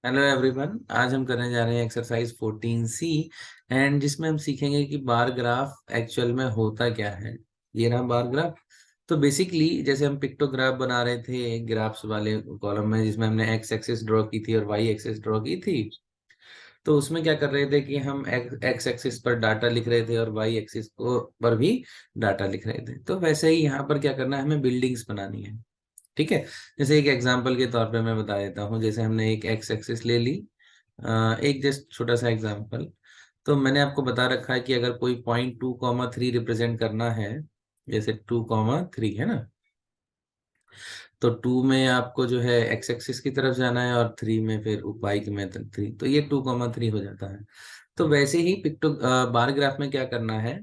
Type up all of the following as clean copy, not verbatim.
Hello everyone, आज हम करने जा रहे हैं एक्सरसाइज 14C एंड जिसमें हम सीखेंगे कि बार ग्राफ एक्चुअल में होता क्या है। ये रहा बार ग्राफ। तो बेसिकली जैसे हम पिक्टोग्राफ बना रहे थे ग्राफ्स वाले कॉलम में, जिसमें हमने एक्स एक्सिस ड्रॉ की थी और वाई एक्सिस ड्रॉ की थी। तो उसमें क्या कर रहे थे कि हम एक्स एक्सिस पर डाटा लिख रहे थे और वाई एक्सिस को पर भी डाटा लिख रहे थे। तो वैसे ही यहाँ पर क्या करना है, हमें बिल्डिंग्स बनानी है। ठीक है। जैसे एक एग्जांपल के तौर पे मैं बता देता हूँ। जैसे हमने एक एक्स एक्सिस ले ली, एक जस्ट छोटा सा एग्जांपल। तो मैंने आपको बता रखा है कि अगर कोई पॉइंट 2,3 रिप्रेजेंट करना है, जैसे 2,3 है ना, तो 2 में आपको जो है एक्स एक्सिस की तरफ जाना है और 3 में फिर वाई की में 3, तो ये 2,3 हो जाता है। तो वैसे ही बार ग्राफ में क्या करना है,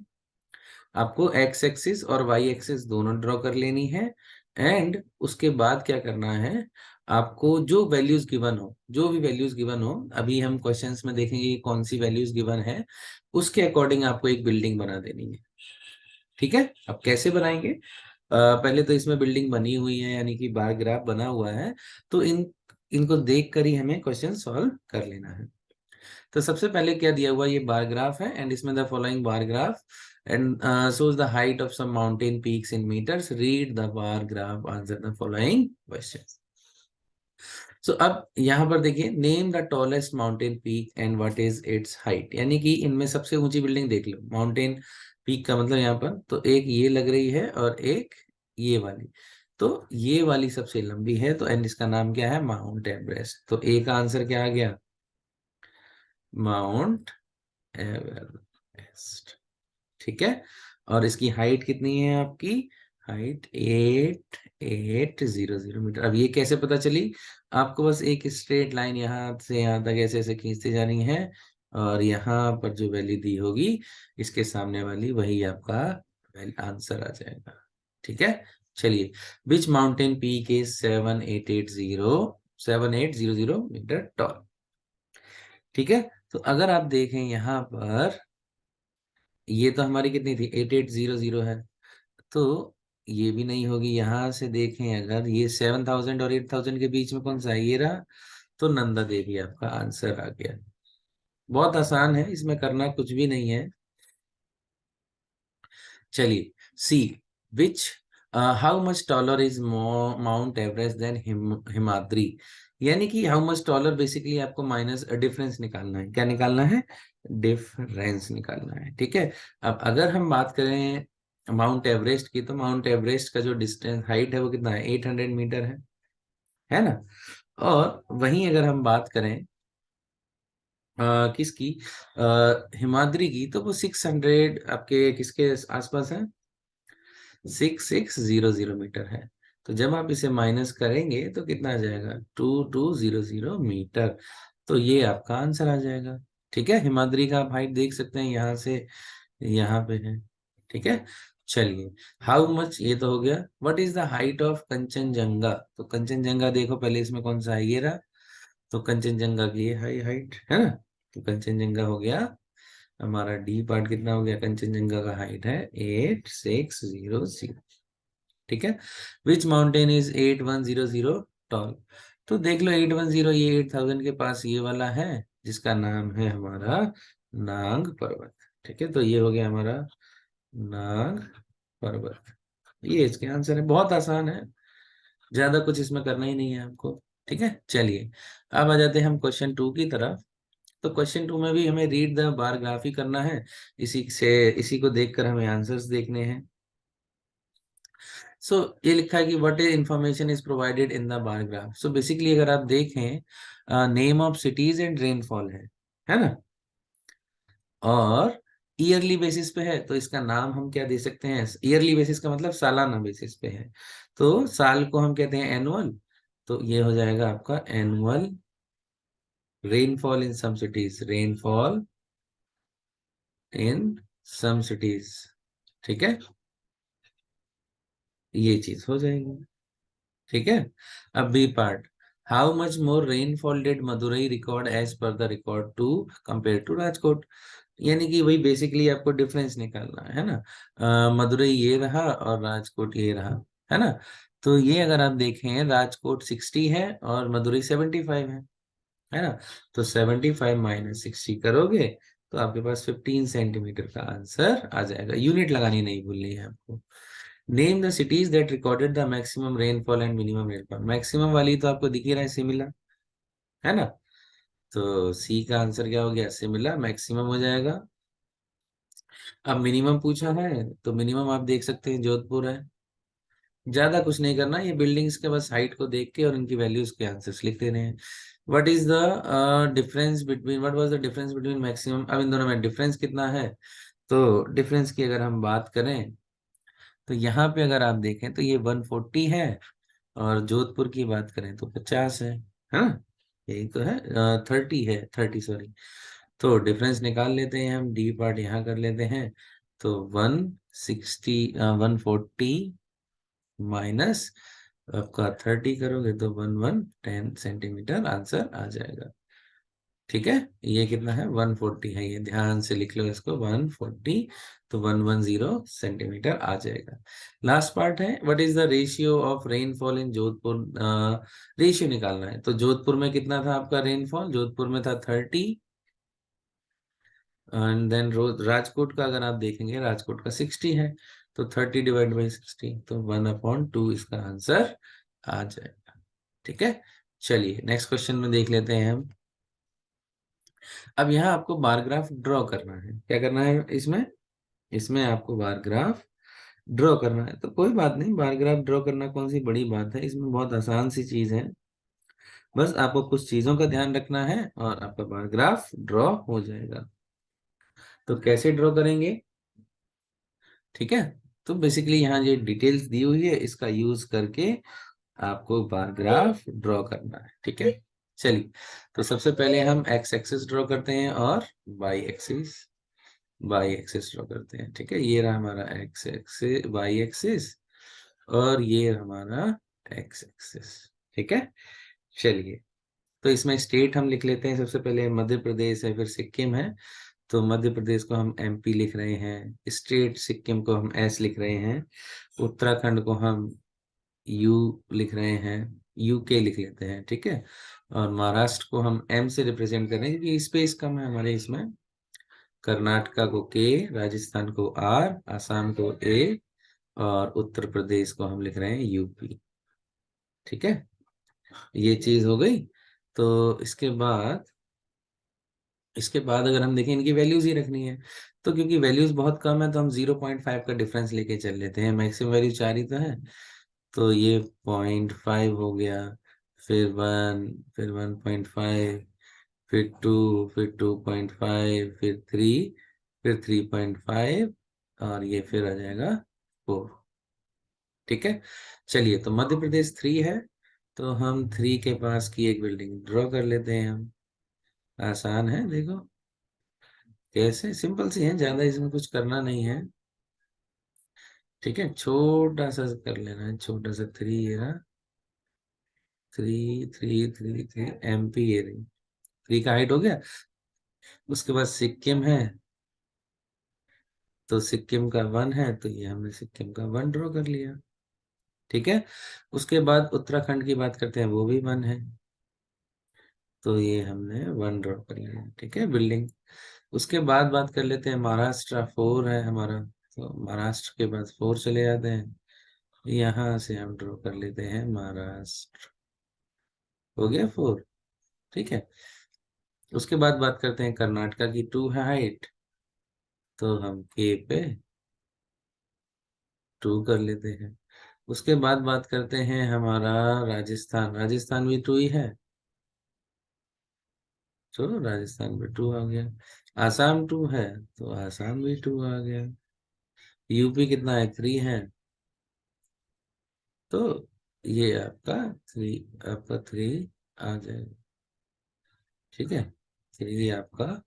आपको एक्स एक्सिस और वाई एक्सिस दोनों ड्रॉ कर लेनी है। एंड उसके बाद क्या करना है, आपको जो वैल्यूज गिवन हो, जो भी वैल्यूज गिवन हो, अभी हम क्वेश्चंस में देखेंगे कि कौन सी वैल्यूज गिवन है, उसके अकॉर्डिंग आपको एक बिल्डिंग बना देनी है। ठीक है। अब कैसे बनाएंगे, पहले तो इसमें बिल्डिंग बनी हुई है, यानी कि बार ग्राफ बना हुआ है। तो इनको देख कर ही हमें क्वेश्चन सॉल्व कर लेना है। तो सबसे पहले क्या दिया हुआ, ये बार ग्राफ है एंड इसमें the following bar graph and shows the height of some mountain peaks in meters. Read the bar graph, answer the following questions. So अब यहाँ पर देखिए, name the tallest mountain peak and what is it's height. यानी कि इनमें सबसे ऊंची building देख लो। माउंटेन पीक का मतलब यहाँ पर तो एक ये लग रही है और एक ये वाली। तो ये वाली सबसे लंबी है, तो एंड इसका नाम क्या है, माउंट एवरेस्ट। तो ए का आंसर क्या आ गया, माउंट एवरेस्ट। ठीक है। और इसकी हाइट कितनी है, आपकी हाइट 8800 मीटर। अब ये कैसे पता चली, आपको बस एक स्ट्रेट लाइन यहाँ से यहाँ तक ऐसे ऐसे खींचते जानी है और यहाँ पर जो वैल्यू दी होगी इसके सामने वाली, वही आपका आंसर आ जाएगा। ठीक है। चलिए, which mountain peak is 7800 metre tall. ठीक है। तो अगर आप देखें यहाँ पर, ये तो हमारी कितनी थी, 8800 है। तो ये भी नहीं होगी। यहां से देखें अगर, ये 7,000 और 8,000 के बीच में कौन सा है, ये रहा। तो नंदा देवी आपका आंसर आ गया। बहुत आसान है, इसमें करना कुछ भी नहीं है। चलिए, see which how much taller is Mount Everest than Himadri. यानी कि हाउ मच टॉलर, बेसिकली आपको माइनस डिफरेंस निकालना है। क्या निकालना है, डिफरेंस निकालना है। ठीक है। अब अगर हम बात करें माउंट एवरेस्ट की, तो माउंट एवरेस्ट का जो डिस्टेंस हाइट है वो कितना है, 800 मीटर है ना। और वहीं अगर हम बात करें किसकी, हिमाद्री की, तो वो 600 आपके किसके आसपास है, 6600 मीटर है। तो जब आप इसे माइनस करेंगे तो कितना आ जाएगा, 2200 मीटर। तो ये आपका आंसर आ जाएगा। ठीक है। हिमाद्री का आप हाइट देख सकते हैं, यहाँ से यहाँ पे है। ठीक है। चलिए, हाउ मच ये तो हो गया। What is the height of Kanchenjunga. तो कंचनजंगा देखो पहले, इसमें कौन सा है, ये रहा। तो कंचनजंगा की ये हाई हाइट है ना। तो कंचनजंगा हो गया हमारा, डी पार्ट कितना हो गया, कंचनजंगा का हाइट है 8600। ठीक है। Which mountain is 8100 tall. तो देख लो 810, ये 8000 के पास ये वाला है, जिसका नाम है हमारा नांग पर्वत। ठीक है। तो ये हो गया हमारा नाग पर्वत। ये इसके आंसर है, बहुत आसान है, ज्यादा कुछ इसमें करना ही नहीं है आपको। ठीक है। चलिए, अब आ जाते हैं हम क्वेश्चन 2 की तरफ। तो क्वेश्चन 2 में भी हमें रीड द बार ग्राफ ही करना है। इसी को देखकर हमें आंसर्स देखने हैं। सो ये लिखा है कि what is information is provided in the bar graph. So basically अगर आप देखें, name of cities and rainfall है ना। और ईयरली बेसिस पे है, तो इसका नाम हम क्या दे सकते हैं, ईयरली बेसिस का मतलब सालाना बेसिस पे है, तो साल को हम कहते हैं एनुअल। तो ये हो जाएगा आपका annual rainfall in some cities, rainfall in some cities. ठीक है। ये चीज हो जाएगी। ठीक है। अब B part, how much more rainfall did Madurai record as per the record to compare to Rajkot. यानी कि वही बेसिकली आपको डिफरेंस निकालना है ना। मदुरई ये रहा और राजकोट ये रहा, है ना। तो ये अगर आप देखें, राजकोट 60 है और मदुरई 75 है। है ना। तो 75 माइनस 60 करोगे तो आपके पास 15 सेंटीमीटर का आंसर आ जाएगा। यूनिट लगानी नहीं भूलनी है आपको। Name the cities that recorded the maximum rainfall and minimum rainfall. Maximum वाली तो आपको दिख ही रहा है, सिमिला, है ना। तो सी का आंसर क्या हो गया, सिमिला, मैक्सिमम हो जाएगा। अब मिनिमम पूछा है तो मिनिमम आप देख सकते हैं जोधपुर है। ज्यादा कुछ नहीं करना, ये बिल्डिंग्स के बस हाइट को देख के और इनकी वैल्यूज के आंसर्स लिख देने हैं। What is the difference between, what was the difference between maximum, अब इन दोनों में डिफरेंस कितना है। तो डिफरेंस की अगर हम बात करें तो यहाँ पे अगर आप देखें तो ये 140 है, और जोधपुर की बात करें तो 50 है। हाँ, यही तो है, 30 है, 30 सॉरी। तो डिफरेंस निकाल लेते हैं हम, डी पार्ट यहाँ कर लेते हैं। तो 140 माइनस आपका 30 करोगे तो 10 सेंटीमीटर आंसर आ जाएगा। ठीक है, ये कितना है, 140 है, ये ध्यान से लिख लो इसको, 140, तो 110 सेंटीमीटर आ जाएगा। लास्ट पार्ट है, what is the ratio of rainfall in Jodhpur. Ratio निकालना है। तो जोधपुर में कितना था आपका रेनफॉल, जोधपुर में था 30, एंड देन राजकोट का अगर आप देखेंगे, राजकोट का 60 है। तो 30 डिवाइड बाई 60, तो 1/2 इसका आंसर आ जाएगा। ठीक है, चलिए नेक्स्ट क्वेश्चन में देख लेते हैं हम। अब यहाँ आपको बार ग्राफ ड्रॉ करना है। क्या करना है इसमें, इसमें आपको बार ग्राफ ड्रॉ करना है। तो कोई बात नहीं, बार ग्राफ ड्रॉ करना कौन सी बड़ी बात है, इसमें बहुत आसान सी चीज है। बस आपको कुछ चीजों का ध्यान रखना है और आपका बार ग्राफ ड्रॉ हो जाएगा। तो कैसे ड्रॉ करेंगे, ठीक है। तो बेसिकली यहाँ ये डिटेल्स दी हुई है, इसका यूज करके आपको बार ग्राफ ड्रॉ करना है। ठीक है, चलिए। तो सबसे पहले हम एक्स एक्सिस ड्रॉ करते हैं और वाई एक्सिस ड्रॉ करते हैं। ठीक है, ये रहा हमारा एक्स एक्सिस, वाई एक्सिस, और ये हमारा एक्स एक्सिस। ठीक है, चलिए। तो इसमें स्टेट हम लिख लेते हैं। सबसे पहले मध्य प्रदेश है, फिर सिक्किम है। तो मध्य प्रदेश को हम एमपी लिख रहे हैं, स्टेट सिक्किम को हम एस लिख रहे हैं, उत्तराखंड को हम यू लिख रहे हैं, यूके लिख लेते हैं। ठीक है, और महाराष्ट्र को हम एम से रिप्रेजेंट कर रहे हैं क्योंकि स्पेस कम है हमारे इसमें। कर्नाटका को के, राजस्थान को आर, आसाम को ए, और उत्तर प्रदेश को हम लिख रहे हैं यूपी। ठीक है, ये चीज हो गई। तो इसके बाद अगर हम देखें, इनकी वैल्यूज ही रखनी है। तो क्योंकि वैल्यूज बहुत कम है तो हम 0.5 का डिफरेंस लेके चल लेते हैं। मैक्सिमम वैल्यू 4 ही तो है। तो ये 0.5 हो गया, फिर 1, फिर 1.5, फिर 2, फिर 2.5, फिर 3, फिर 3.5, और ये फिर आ जाएगा 4। ठीक है, चलिए। तो मध्य प्रदेश 3 है, तो हम 3 के पास की एक बिल्डिंग ड्रॉ कर लेते हैं हम। आसान है, देखो कैसे, सिंपल सी है, ज्यादा इसमें कुछ करना नहीं है। ठीक है, छोटा सा कर लेना है, छोटा सा 3 है ना, 3 एमपी ये रही, 3 का हाइट हो गया। उसके बाद सिक्किम है, तो सिक्किम का 1 है, तो ये हमने सिक्किम का 1 ड्रॉ कर लिया। ठीक है, उसके बाद उत्तराखंड की बात करते हैं, वो भी 1 है, तो ये हमने 1 ड्रॉ कर लिया। ठीक है, बिल्डिंग। उसके बाद बात कर लेते हैं महाराष्ट्र, 4 है हमारा, तो महाराष्ट्र के बाद 4 चले जाते हैं। यहाँ से हम ड्रॉ कर लेते हैं महाराष्ट्र, हो गया 4। ठीक है, उसके बाद बात करते हैं कर्नाटका की, 2 है हाइट, तो हम के पे 2 कर लेते हैं। उसके बाद बात करते हैं हमारा राजस्थान, राजस्थान भी 2 ही है, चलो राजस्थान भी 2 आ गया। आसाम 2 है, तो आसाम भी 2 आ गया। यूपी कितना है, 3 है, तो ये आपका 3 आ जाएगा। ठीक है, 3 आपका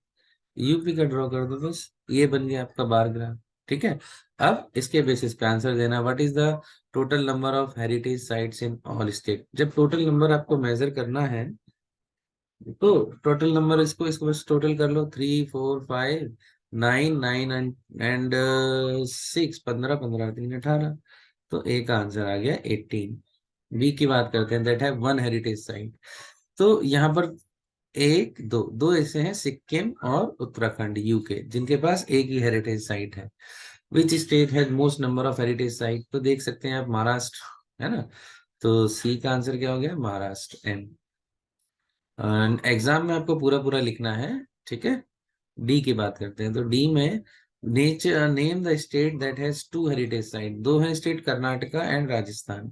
यूपी का ड्रॉ कर दो बस, ये बन गया आपका बार ग्राफ। ठीक है, अब इसके बेसिस पे आंसर देना, what is the total number of heritage sites in all state. जब टोटल नंबर आपको मेजर करना है तो टोटल नंबर, इसको इसको बस टोटल कर लो, 3, 4, 5, 9, 9 एंड 6, 15, 15, 3, 18, तो ए का आंसर आ गया 18। बी की बात करते हैं, दैट है 1 हेरिटेज साइट। तो यहाँ पर एक दो दो ऐसे हैं, सिक्किम और उत्तराखंड यूके, जिनके पास एक ही हेरिटेज साइट है। Which state has most number of heritage site? तो देख सकते हैं आप, महाराष्ट्र है ना। तो सी का आंसर क्या हो गया? महाराष्ट्र, एम। एग्जाम में आपको पूरा पूरा लिखना है, ठीक है। डी की बात करते हैं, तो डी में nature name the state that has two heritage site. दो है स्टेट, कर्नाटका एंड राजस्थान,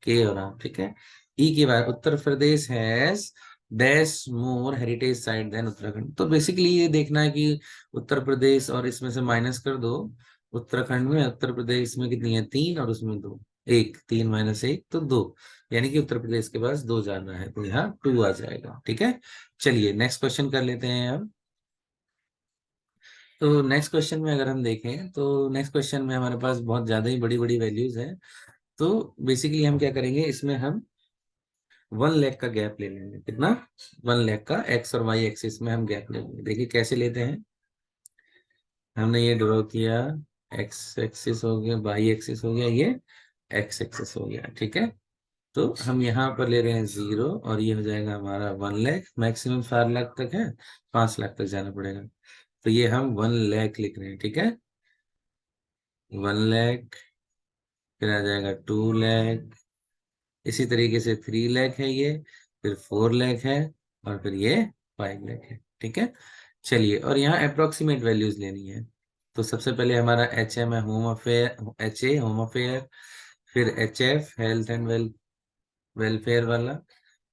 के और आर, ठीक है। ई की बात, Uttar Pradesh has dash more heritage site than Uttarakhand. तो बेसिकली ये देखना है कि उत्तर प्रदेश, और इसमें से माइनस कर दो उत्तराखंड में। उत्तर प्रदेश में कितनी है? 3, और उसमें 2। एक, 3 माइनस 1 तो 2, यानी कि उत्तर प्रदेश के पास 2 जाना है, तो यहाँ 2 आ जाएगा, ठीक है। चलिए नेक्स्ट क्वेश्चन कर लेते हैं अब। तो नेक्स्ट क्वेश्चन में अगर हम देखें, तो नेक्स्ट क्वेश्चन में हमारे पास बहुत ज्यादा ही बड़ी बड़ी वैल्यूज है। तो बेसिकली हम क्या करेंगे, इसमें हम 1 लाख का गैप ले लेंगे। कितना? 1 लाख का एक्स और वाई एक्सिस में हम गैप ले लेंगे। देखिए कैसे लेते हैं। हमने ये ड्रॉ किया, एक्स एक्सिस हो गया, वाई एक्सिस हो गया, ये एक्स एक्सिस हो गया, ठीक है। तो हम यहाँ पर ले रहे हैं 0, और ये हो जाएगा हमारा 1 लाख। मैक्सिमम 4 लाख तक है, 5 लाख तक जाना पड़ेगा। तो ये हम 1 लाख लिख रहे हैं, ठीक है। 1 लाख, फिर आ जाएगा 2 लाख, इसी तरीके से 3 लाख है ये, फिर 4 लाख है, और फिर ये 5 लाख है, ठीक है। चलिए, और यहाँ अप्रोक्सीमेट वैल्यूज लेनी है। तो सबसे पहले हमारा एच एम है, home affair, H A home affair, फिर H F health and welfare वाला,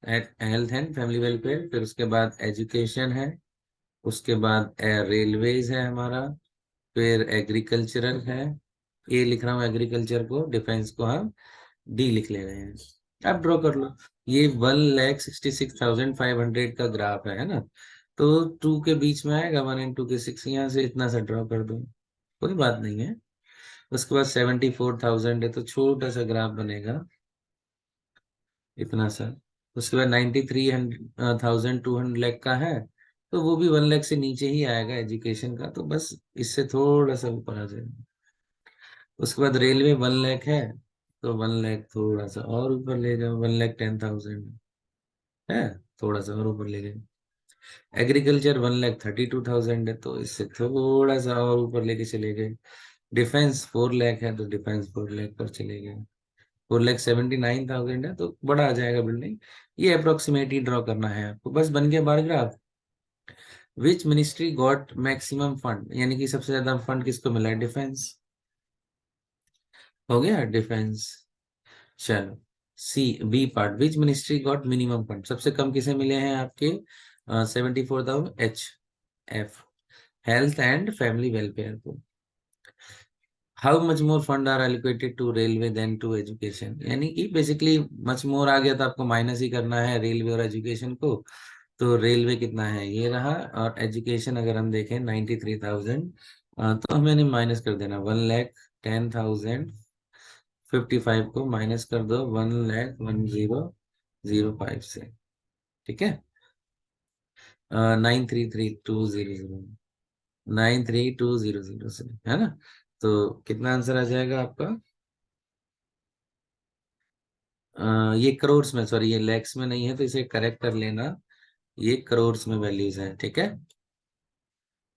हेल्थ एंड फैमिली वेलफेयर, फिर उसके बाद एजुकेशन है, उसके बाद रेलवेज है हमारा, फिर एग्रीकल्चरल है। ए लिख रहा हूँ एग्रीकल्चर को, डिफेंस को हम डी लिख ले रहे हैं। अब ड्रॉ कर लो। ये 1,66,500 का ग्राफ है ना। तो 2 के बीच में आएगा, 1 एंड 2 के 6, यहाँ से इतना सा ड्रॉ कर दो, कोई बात नहीं है। उसके बाद 74,000 है, तो छोटा सा ग्राफ बनेगा, इतना सा। उसके बाद 93,200 का है, तो वो भी 1 लाख से नीचे ही आएगा एजुकेशन का, तो बस इससे थोड़ा सा ऊपर आ जाएगा। उसके बाद रेलवे 1 लाख है, तो 1 लाख थोड़ा सा और ऊपर ले जाओ, 1,10,000 है, थोड़ा सा और ऊपर ले जाओ। एग्रीकल्चर 1,32,000 है, तो इससे थोड़ा सा और ऊपर लेके चले गए। डिफेंस 4 लाख है, तो डिफेंस 4 लाख पर चले गए। 4,79,000 है, तो बड़ा आ जाएगा बिल्डिंग। ये अप्रोक्सीमेट ही ड्रॉ करना है आपको, बस बन गया बार ग्राफ। विच मिनिस्ट्री गॉट मैक्सिमम फंड, यानी कि सबसे ज्यादा फंड किसको मिला है? डिफेंस। हो गया डिफेंस। चलो, C B part, which ministry got minimum fund, सबसे कम किसे मिले हैं आपके? 74,000, H F, health and family welfare को। How much more fund are allocated to railway than to education, यानी कि बेसिकली मच मोर आ गया तो आपको माइनस ही करना है रेलवे और एजुकेशन को। तो रेलवे कितना है? ये रहा, और एजुकेशन अगर हम देखें 93,000, तो हमें माइनस कर देना 1,10,055 को माइनस कर दो 1,10,005 से, ठीक है। 933,200, 93200 से, है ना। तो कितना आंसर आ जाएगा आपका? ये करोड़ में, सॉरी ये लैक्स में नहीं है, तो इसे करेक्ट कर लेना। ये करोड़ में वैल्यूज है, ठीक है।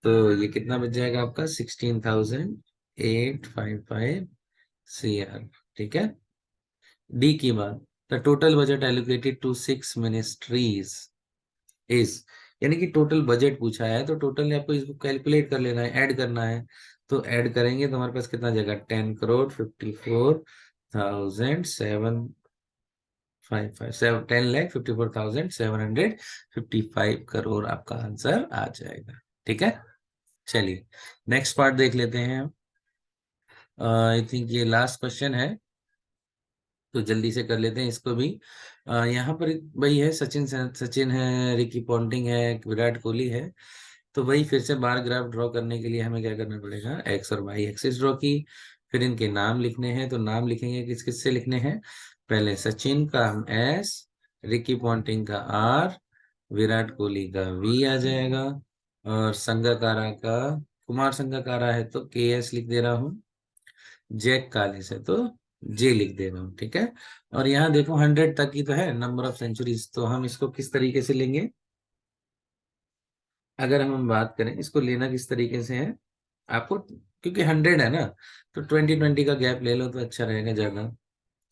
तो ये कितना बच जाएगा आपका? 16,855 CR, ठीक है। डी की बात, the total budget allocated to 6 ministries is, यानी कि टोटल बजट पूछा है, तो टोटल आपको इसको कैलकुलेट कर लेना है, ऐड करना है। तो ऐड करेंगे तो हमारे पास कितना जाएगा? 10,54,755 आपका आंसर आ जाएगा, ठीक है। चलिए नेक्स्ट पार्ट देख लेते हैं। आई थिंक ये लास्ट क्वेश्चन है, तो जल्दी से कर लेते हैं इसको भी। यहाँ पर वही है, सचिन है, रिकी पॉन्टिंग है, विराट कोहली है। तो वही फिर से बार ग्राफ ड्रॉ करने के लिए हमें क्या करना पड़ेगा? एक्स और वाई एक्सिस ड्रॉ की, फिर इनके नाम लिखने हैं। तो नाम लिखेंगे किस किस से लिखने हैं? पहले सचिन का हम एस, रिकी पॉन्टिंग का आर, विराट कोहली का वी आ जाएगा, और संगकारा का, कुमार संगकारा है तो के एस लिख दे रहा हूँ, जैक कालिस है तो जे लिख दे रहा हूँ, ठीक है। और यहाँ देखो 100 तक की तो है नंबर ऑफ सेंचुरीज, तो हम इसको किस तरीके से लेंगे? अगर हम बात करें इसको लेना किस तरीके से है आपको, क्योंकि 100 है ना, तो 20-20 का गैप ले लो तो अच्छा रहेगा ज्यादा।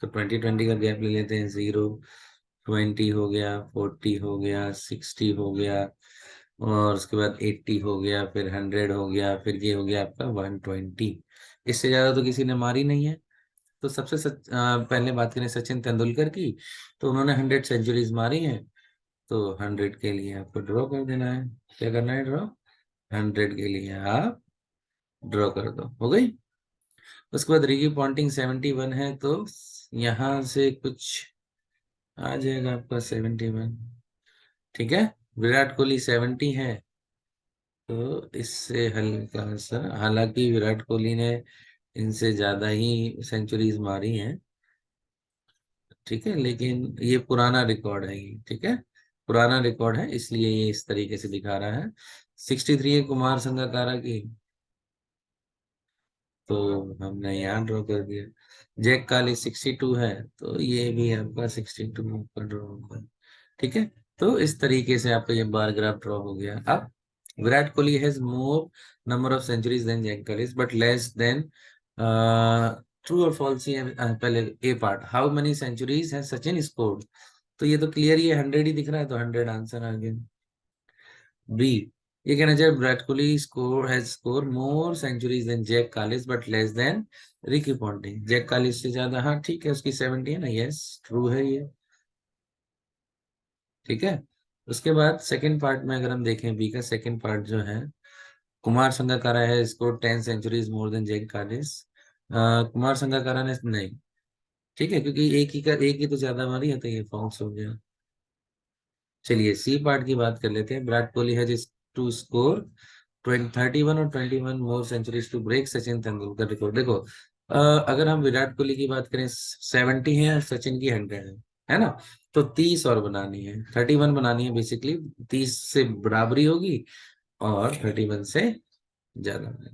तो 20-20 का गैप ले लेते हैं। 0, 20 हो गया, 40 हो गया, 60 हो गया, और उसके बाद 80 हो गया, फिर 100 हो गया, फिर ये हो गया आपका 120। इससे ज्यादा तो किसी ने मारी नहीं है। तो पहले बात करें सचिन तेंदुलकर की, तो उन्होंने 100 सेंचुरीज मारी हैं। तो 100 के लिए आपको ड्रॉ कर देना है। क्या करना है? ड्रॉ। 100 के लिए आप ड्रॉ कर दो, हो गई। उसके बाद रिकी पॉन्टिंग 71 है, तो यहाँ से कुछ आ जाएगा आपका 71। ठीक है। विराट कोहली 70 है, तो इससे हल्का सा, हालांकि विराट कोहली ने इनसे ज्यादा ही सेंचुरीज मारी हैं, ठीक है, लेकिन ये पुराना रिकॉर्ड है ये, ठीक है, पुराना रिकॉर्ड है, इसलिए ये इस तरीके से दिखा रहा है। 63 है कुमार संगकारा की, तो हमने यहाँ ड्रॉ कर दिया। जैक काली 62 है, तो ये भी आपका 62 पर ड्रॉ होगा। ठीक है। तो इस तरीके से आपका ये बार ग्राफ ड्रॉ हो गया। अब Virat Kohli has more number of centuries than Jack Kallis but less than, true और फॉल्स ही है। पहले A part, how many centuries है सचिन स्कोर्ड, तो ये तो क्लियर, ये 100 ही दिख रहा है, तो 100 आंसर आ गया। बी, ये कहना चाहिए Virat Kohli score more centuries than Jack Kallis but less than Ricky Ponting, Jack Kallis से ज्यादा, हाँ ठीक है, उसकी 70 है ना, यस ट्रू है ये। ठीक है। उसके बाद सेकंड पार्ट में अगर हम देखें, बी का सेकंड पार्ट जो है, कुमार संगकारा है score 10 centuries more than Jack Kallis. Kumar Sangakkara ने नहीं, ठीक है, क्योंकि एक ही तो ज्यादा मारी है, तो ये फॉल्स हो गया। चलिए सी पार्ट की बात कर लेते हैं। विराट कोहली है जिस टू स्कोर 31 और 21 more centuries to break Sachin Tendulkar record. देखो, अगर हम विराट कोहली की बात करें 70 है और सचिन की 100 है ना, तो 30 और बनानी है, 31 बनानी है बेसिकली, 30 से बराबरी होगी और 31 से ज्यादा।